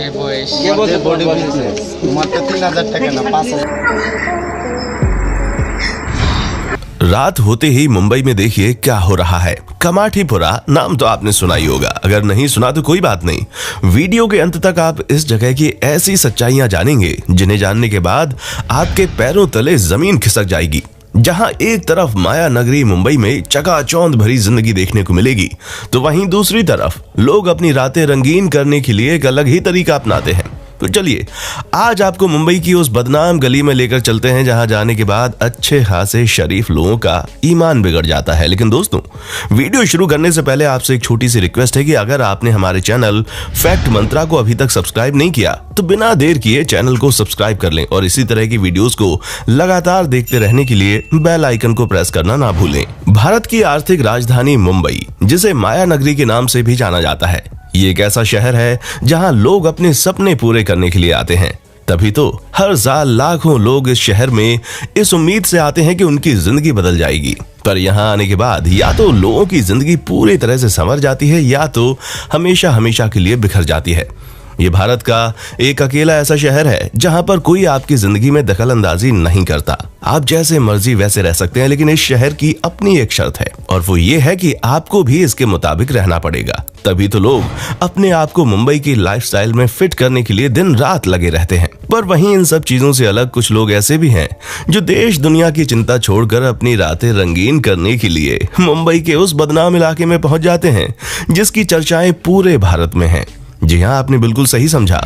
Body business মাত্র 3000 টাকা না 5000। रात होते ही मुंबई में देखिए क्या हो रहा है। कमाठीपुरा नाम तो आपने सुना ही होगा, अगर नहीं सुना तो कोई बात नहीं। वीडियो के अंत तक आप इस जगह की ऐसी सच्चाइयां जानेंगे जिन्हें जानने के बाद आपके पैरों तले जमीन खिसक जाएगी। जहां एक तरफ माया नगरी मुंबई में चकाचौंध भरी जिंदगी देखने को मिलेगी, तो वहीं दूसरी तरफ लोग अपनी रातें रंगीन करने के लिए एक अलग ही तरीका अपनाते हैं। तो चलिए आज आपको मुंबई की उस बदनाम गली में लेकर चलते हैं जहां जाने के बाद अच्छे खासे शरीफ लोगों का ईमान बिगड़ जाता है। लेकिन दोस्तों, वीडियो शुरू करने से पहले आपसे एक छोटी सी रिक्वेस्ट है कि अगर आपने हमारे चैनल फैक्ट मंत्रा को अभी तक सब्सक्राइब नहीं किया तो बिना देर किए चैनल को सब्सक्राइब कर लें और इसी तरह की वीडियोस को लगातार देखते रहने के लिए बेल आइकन को प्रेस करना ना भूलें। भारत की आर्थिक राजधानी मुंबई, जिसे माया नगरी के नाम से भी जाना जाता है, ये एक ऐसा शहर है जहां लोग अपने सपने पूरे करने के लिए आते हैं। तभी तो हर साल लाखों लोग इस शहर में इस उम्मीद से आते हैं कि उनकी जिंदगी बदल जाएगी। पर यहाँ आने के बाद या तो लोगों की जिंदगी पूरी तरह से संवर जाती है या तो हमेशा हमेशा के लिए बिखर जाती है। ये भारत का एक अकेला ऐसा शहर है जहां पर कोई आपकी जिंदगी में दखल अंदाजी नहीं करता। आप जैसे मर्जी वैसे रह सकते हैं, लेकिन इस शहर की अपनी एक शर्त है और वो ये है कि आपको भी इसके मुताबिक रहना पड़ेगा। तभी तो लोग अपने आप को मुंबई की लाइफस्टाइल में फिट करने के लिए दिन रात लगे रहते हैं। पर वहीं इन सब चीजों से अलग कुछ लोग ऐसे भी हैं जो देश दुनिया की चिंता छोड़कर अपनी रातें रंगीन करने के लिए मुंबई के उस बदनाम इलाके में पहुंच जाते हैं जिसकी चर्चाएं पूरे भारत में हैं। जी हाँ, आपने बिल्कुल सही समझा,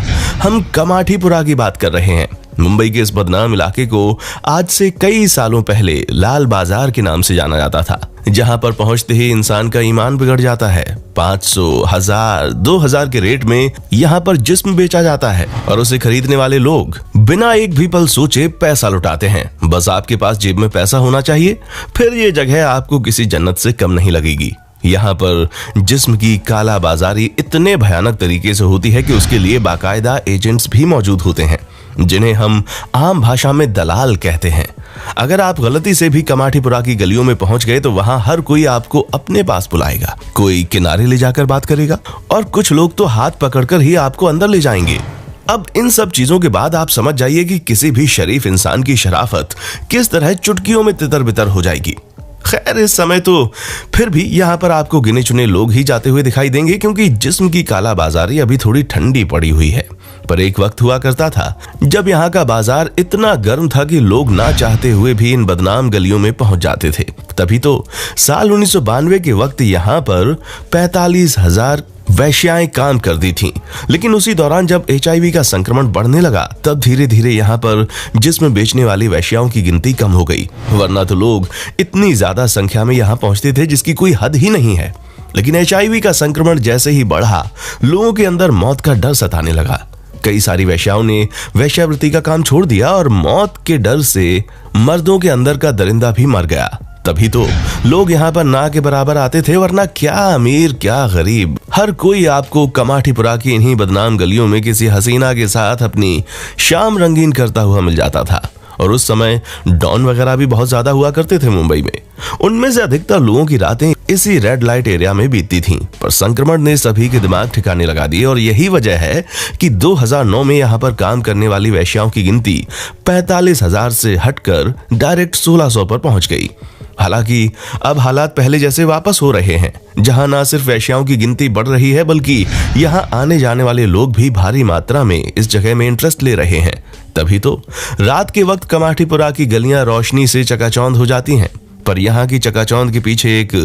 हम कमाठीपुरा की बात कर रहे हैं। मुंबई के इस बदनाम इलाके को आज से कई सालों पहले लाल बाजार के नाम से जाना जाता था, जहां पर पहुंचते ही इंसान का ईमान बिगड़ जाता है। 500, 1000, 2000 के रेट में यहां पर जिस्म बेचा जाता है और उसे खरीदने वाले लोग बिना एक भी पल सोचे पैसा लुटाते हैं। बस आपके पास जेब में पैसा होना चाहिए, फिर ये जगह आपको किसी जन्नत से कम नहीं लगेगी। यहाँ पर जिस्म की काला बाजारी इतने भयानक तरीके से होती है कि उसके लिए बाकायदा एजेंट्स भी मौजूद होते हैं, जिन्हें हम आम भाषा में दलाल कहते हैं। अगर आप गलती से भी कमाठीपुरा की गलियों में पहुंच गए तो वहां हर कोई आपको अपने पास बुलाएगा, कोई किनारे ले जाकर बात करेगा और कुछ लोग तो हाथ पकड़कर ही आपको अंदर ले जाएंगे। अब इन सब चीजों के बाद आप समझ जाइए कि किसी भी शरीफ इंसान की शराफत किस तरह चुटकियों में तितर बितर हो जाएगी। खैर, इस समय तो फिर भी यहाँ पर आपको गिने चुने लोग ही जाते हुए दिखाई देंगे, क्योंकि जिस्म की काला बाजारी अभी थोड़ी ठंडी पड़ी हुई है। पर एक वक्त हुआ करता था जब यहाँ का बाजार इतना गर्म था कि लोग ना चाहते हुए भी इन बदनाम गलियों में पहुंच जाते थे। तभी तो साल 1992 के वक्त यहाँ पर 45,000 वैश्याएं काम करती थीं। लेकिन उसी दौरान जब HIV का संक्रमण बढ़ने लगा, तब धीरे धीरे यहाँ पर जिस्म बेचने वाली वैश्याओं की गिनती कम हो गई, वरना तो लोग इतनी ज्यादा संख्या में यहाँ पहुंचते थे जिसकी कोई हद ही नहीं है। लेकिन HIV का संक्रमण जैसे ही बढ़ा, लोगों के अंदर मौत का डर सताने लगा। कई सारी वैश्याओं ने वेश्यावृत्ति का काम छोड़ दिया और मौत के डर से मर्दों के अंदर का दरिंदा भी मर गया। तभी तो लोग यहाँ पर ना के बराबर आते थे, वरना क्या अमीर क्या गरीब, हर कोई आपको कमाठीपुरा की इन्हीं बदनाम गलियों में किसी हसीना के साथ अपनी शाम रंगीन करता हुआ मिल जाता था। और उस समय डॉन वगैरह भी बहुत ज्यादा हुआ करते थे मुंबई में। उनमें से अधिकतर लोगों की रातें इसी रेड लाइट एरिया में बीतती थीं। पर संक्रमण ने सभी के दिमाग ठिकाने लगा दिए और यही वजह है कि 2009 में यहाँ पर काम करने वाली वैश्याओं की गिनती 45,000 से हटकर डायरेक्ट 1600 पर पहुंच गई। हालांकि अब हालात पहले जैसे वापस हो रहे हैं, जहां ना सिर्फ वैश्याओं की गिनती बढ़ रही है बल्कि यहां आने जाने वाले लोग भी भारी मात्रा में इस जगह में इंटरेस्ट ले रहे हैं। तभी तो रात के वक्त कमाठीपुरा की गलियां रोशनी से चकाचौंध हो जाती हैं। पर यहाँ की चकाचौंध के पीछे एक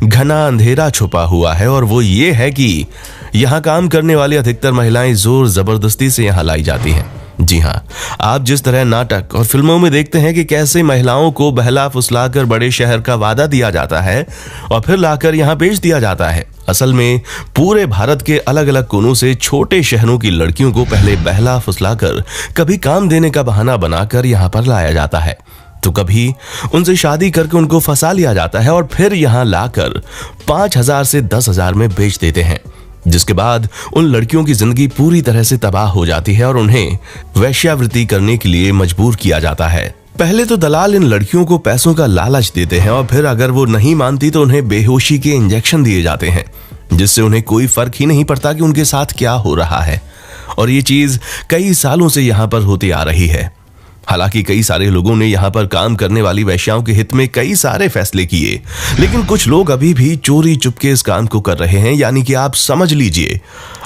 घना अंधेरा छुपा हुआ है और वो ये है कि यहाँ काम करने वाली अधिकतर महिलाएं जोर जबरदस्ती से यहाँ लाई जाती हैं। जी हाँ, आप जिस तरह नाटक और फिल्मों में देखते हैं कि कैसे महिलाओं को बहला फुसलाकर बड़े शहर का वादा दिया जाता है और फिर लाकर यहाँ बेच दिया जाता है, असल में पूरे भारत के अलग अलग कोनों से छोटे शहरों की लड़कियों को पहले बहला फुसलाकर कभी काम देने का बहाना बनाकर यहाँ पर लाया जाता है, तो कभी उनसे शादी करके उनको फंसा लिया जाता है और फिर यहाँ लाकर 5,000 से 10,000 में बेच देते हैं, जिसके बाद उन लड़कियों की जिंदगी पूरी तरह से तबाह हो जाती है और उन्हें वैश्यावृत्ति करने के लिए मजबूर किया जाता है। पहले तो दलाल इन लड़कियों को पैसों का लालच देते हैं और फिर अगर वो नहीं मानती तो उन्हें बेहोशी के इंजेक्शन दिए जाते हैं, जिससे उन्हें कोई फर्क ही नहीं पड़ता कि उनके साथ क्या हो रहा है। और ये चीज कई सालों से यहाँ पर होती आ रही है। हालांकि कई सारे लोगों ने यहाँ पर काम करने वाली वेश्याओं के हित में कई सारे फैसले किए, लेकिन कुछ लोग अभी भी चोरी चुपके इस काम को कर रहे हैं। यानी कि आप समझ लीजिए,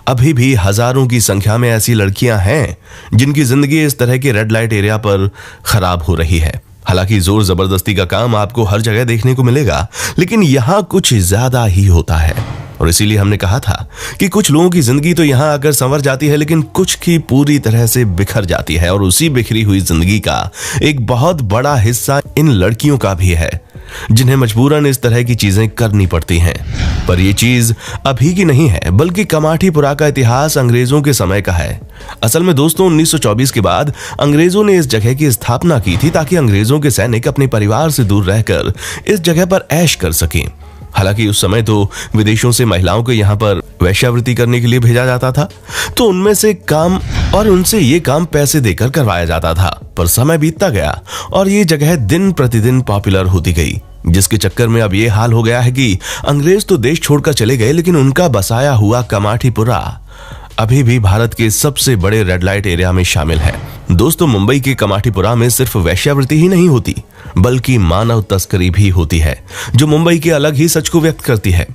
अभी भी हजारों की संख्या में ऐसी लड़कियां हैं जिनकी जिंदगी इस तरह के रेड लाइट एरिया पर खराब हो रही है। हालांकि जोर जबरदस्ती का काम आपको हर जगह देखने को मिलेगा, लेकिन यहाँ कुछ ज्यादा ही होता है। और इसीलिए हमने कहा था कि कुछ लोगों की जिंदगी तो यहाँ आकर संवर जाती है, लेकिन कुछ की पूरी तरह से बिखर जाती है। और उसी बिखरी हुई जिंदगी का एक बहुत बड़ा हिस्सा इन लड़कियों का भी है, जिन्हें मजबूरन इस तरह की चीजें करनी पड़ती हैं। पर यह चीज अभी की नहीं है, बल्कि कमाठीपुरा का इतिहास अंग्रेजों के समय का है। असल में दोस्तों, 1924 के बाद अंग्रेजों ने इस जगह की स्थापना की थी ताकि अंग्रेजों के सैनिक अपने परिवार से दूर रहकर इस जगह पर ऐश कर सकें। हालांकि उस समय तो विदेशों से महिलाओं को यहाँ पर वैश्यावृत्ति करने के लिए भेजा जाता था, तो उनमें से काम और उनसे ये काम पैसे देकर करवाया जाता था। पर समय बीतता गया और ये जगह दिन प्रतिदिन पॉपुलर होती गई, जिसके चक्कर में अब ये हाल हो गया है कि अंग्रेज तो देश छोड़कर चले गए, लेकिन उनका बसाया हुआ कमाठीपुरा अभी भी भारत के सबसे बड़े रेड लाइट एरिया में शामिल है। दोस्तों, मुंबई के कमाठीपुरा में सिर्फ वैश्यावृत्ति ही नहीं होती, बल्कि मानव तस्करी भी होती है, जो मुंबई के अलग ही सच को व्यक्त करती है।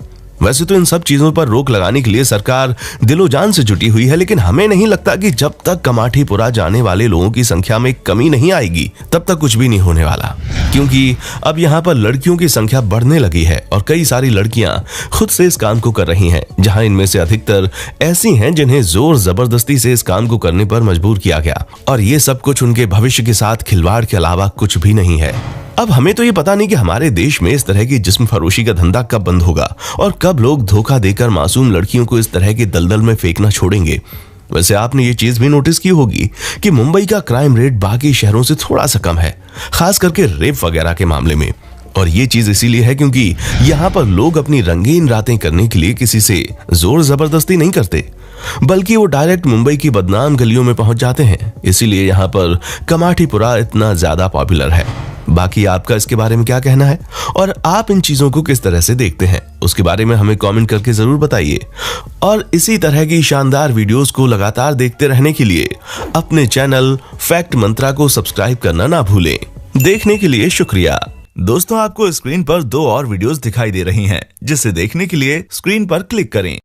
वैसे तो इन सब चीजों पर रोक लगाने के लिए सरकार दिलो जान से जुटी हुई है, लेकिन हमें नहीं लगता कि जब तक कमाठीपुरा जाने वाले लोगों की संख्या में कमी नहीं आएगी, तब तक कुछ भी नहीं होने वाला। क्योंकि अब यहाँ पर लड़कियों की संख्या बढ़ने लगी है और कई सारी लड़कियां खुद से इस काम को कर रही हैं, जहां इनमें से अधिकतर ऐसी हैं जिन्हें जोर जबरदस्ती से इस काम को करने पर मजबूर किया गया। और ये सब कुछ उनके भविष्य के साथ खिलवाड़ के अलावा कुछ भी नहीं है। अब हमें तो ये पता नहीं कि हमारे देश में इस तरह की जिस्म फरोशी का धंधा कब बंद होगा और कब लोग धोखा देकर मासूम लड़कियों को इस तरह के दलदल में फेंकना छोड़ेंगे। वैसे आपने ये चीज भी नोटिस की होगी कि मुंबई का क्राइम रेट बाकी शहरों से थोड़ा सा कम है, खास करके रेप वगैरह के मामले में। और ये चीज इसीलिए है क्योंकि यहाँ पर लोग अपनी रंगीन रातें करने के लिए किसी से जोर जबरदस्ती नहीं करते, बल्कि वो डायरेक्ट मुंबई की बदनाम गलियों में पहुंच जाते हैं। इसीलिए यहाँ पर कमाठीपुरा इतना ज्यादा पॉपुलर है। बाकी आपका इसके बारे में क्या कहना है और आप इन चीजों को किस तरह से देखते हैं, उसके बारे में हमें कमेंट करके जरूर बताइए। और इसी तरह की शानदार वीडियोस को लगातार देखते रहने के लिए अपने चैनल फैक्ट मंत्रा को सब्सक्राइब करना ना भूलें। देखने के लिए शुक्रिया। दोस्तों, आपको स्क्रीन पर 2 और वीडियोस दिखाई दे रही हैं, जिसे देखने के लिए स्क्रीन पर क्लिक करें।